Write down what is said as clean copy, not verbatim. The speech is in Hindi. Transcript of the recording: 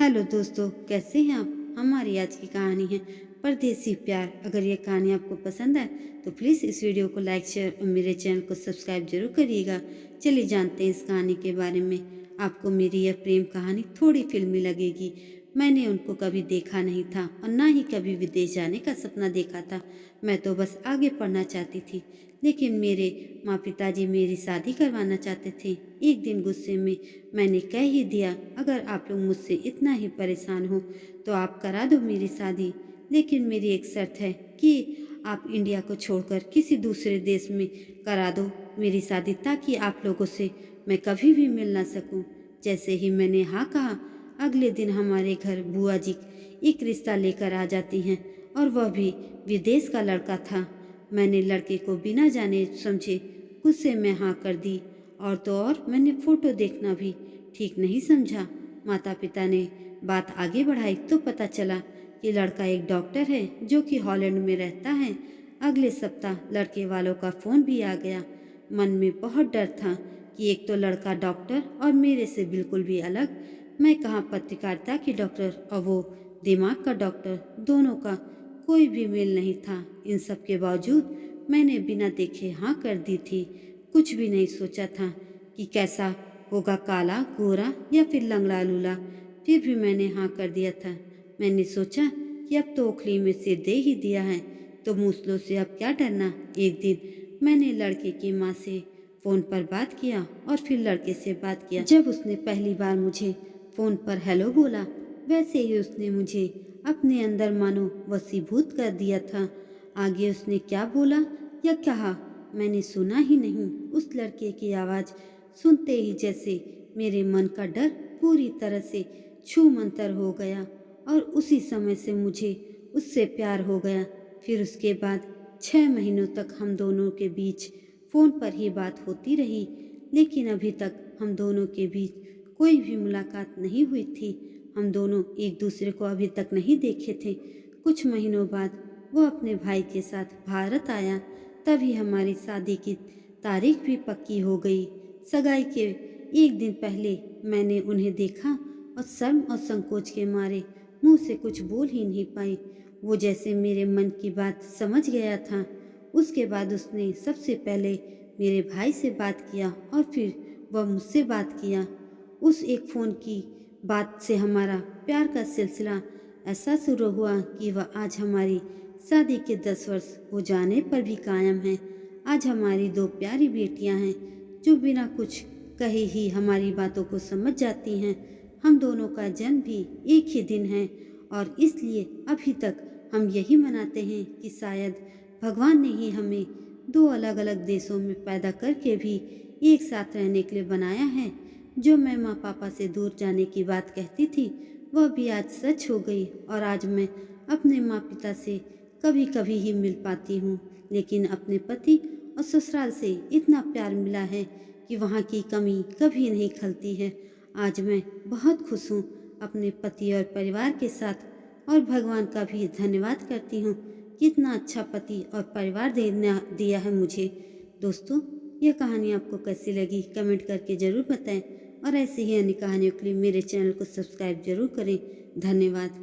हेलो दोस्तों, कैसे हैं आप। हमारी आज की कहानी है परदेसी प्यार। अगर ये कहानी आपको पसंद आए तो प्लीज़ इस वीडियो को लाइक शेयर और मेरे चैनल को सब्सक्राइब जरूर करिएगा। चलिए जानते हैं इस कहानी के बारे में। आपको मेरी यह प्रेम कहानी थोड़ी फिल्मी लगेगी। मैंने उनको कभी देखा नहीं था और ना ही कभी विदेश जाने का सपना देखा था। मैं तो बस आगे पढ़ना चाहती थी, लेकिन मेरे माँ पिताजी मेरी शादी करवाना चाहते थे। एक दिन गुस्से में मैंने कह ही दिया, अगर आप लोग मुझसे इतना ही परेशान हो तो आप करा दो मेरी शादी, लेकिन मेरी एक शर्त है कि आप इंडिया को छोड़कर किसी दूसरे देश में करा दो मेरी शादी, ताकि आप लोगों से मैं कभी भी मिल ना सकूं। जैसे ही मैंने हाँ कहा, अगले दिन हमारे घर बुआ जी एक रिश्ता लेकर आ जाती हैं, और वह भी विदेश का लड़का था। मैंने लड़के को बिना जाने समझे गुस्से में हाँ कर दी, और तो और मैंने फोटो देखना भी ठीक नहीं समझा। माता पिता ने बात आगे बढ़ाई तो पता चला कि लड़का एक डॉक्टर है जो कि हॉलैंड में रहता है। अगले सप्ताह लड़के वालों का फ़ोन भी आ गया। मन में बहुत डर था कि एक तो लड़का डॉक्टर और मेरे से बिल्कुल भी अलग। मैं कहाँ पत्रकारिता की डॉक्टर और वो दिमाग का डॉक्टर, दोनों का कोई भी मेल नहीं था। इन सब के बावजूद मैंने बिना देखे हाँ कर दी थी। कुछ भी नहीं सोचा था कि कैसा होगा, काला गोरा या फिर लंगड़ा लूला। फिर भी मैंने हाँ कर दिया था। मैंने सोचा कि अब तो ओखली में सिर दे ही दिया है तो मूसलों से अब क्या डरना। एक दिन मैंने लड़के की माँ से फ़ोन पर बात किया और फिर लड़के से बात किया। जब उसने पहली बार मुझे फ़ोन पर हेलो बोला, वैसे ही उसने मुझे अपने अंदर मानो वशीभूत कर दिया था। आगे उसने क्या बोला या कहा मैंने सुना ही नहीं। उस लड़के की आवाज़ सुनते ही जैसे मेरे मन का डर पूरी तरह से छू मंतर हो गया, और उसी समय से मुझे उससे प्यार हो गया। फिर उसके बाद 6 महीनों तक हम दोनों के बीच फ़ोन पर ही बात होती रही, लेकिन अभी तक हम दोनों के बीच कोई भी मुलाकात नहीं हुई थी। हम दोनों एक दूसरे को अभी तक नहीं देखे थे। कुछ महीनों बाद वो अपने भाई के साथ भारत आया। तभी हमारी शादी की तारीख भी पक्की हो गई। सगाई के एक दिन पहले मैंने उन्हें देखा और शर्म और संकोच के मारे मुंह से कुछ बोल ही नहीं पाई। वो जैसे मेरे मन की बात समझ गया था। उसके बाद उसने सबसे पहले मेरे भाई से बात किया और फिर वह मुझसे बात किया। उस एक फ़ोन की बात से हमारा प्यार का सिलसिला ऐसा शुरू हुआ कि वह आज हमारी शादी के 10 वर्ष हो जाने पर भी कायम है। आज हमारी 2 प्यारी बेटियां हैं जो बिना कुछ कहे ही हमारी बातों को समझ जाती हैं। हम दोनों का जन्म भी एक ही दिन है, और इसलिए अभी तक हम यही मनाते हैं कि शायद भगवान ने ही हमें 2 अलग अलग देशों में पैदा करके भी एक साथ रहने के लिए बनाया है। जो मैं माँ पापा से दूर जाने की बात कहती थी, वह भी आज सच हो गई, और आज मैं अपने माँ पिता से कभी कभी ही मिल पाती हूँ, लेकिन अपने पति और ससुराल से इतना प्यार मिला है कि वहाँ की कमी कभी नहीं खलती है। आज मैं बहुत खुश हूँ अपने पति और परिवार के साथ, और भगवान का भी धन्यवाद करती हूँ कि इतना अच्छा पति और परिवार देना दिया है मुझे। दोस्तों, यह कहानी आपको कैसी लगी कमेंट करके ज़रूर बताएं, और ऐसे ही अन्य कहानियों के लिए मेरे चैनल को सब्सक्राइब जरूर करें। धन्यवाद।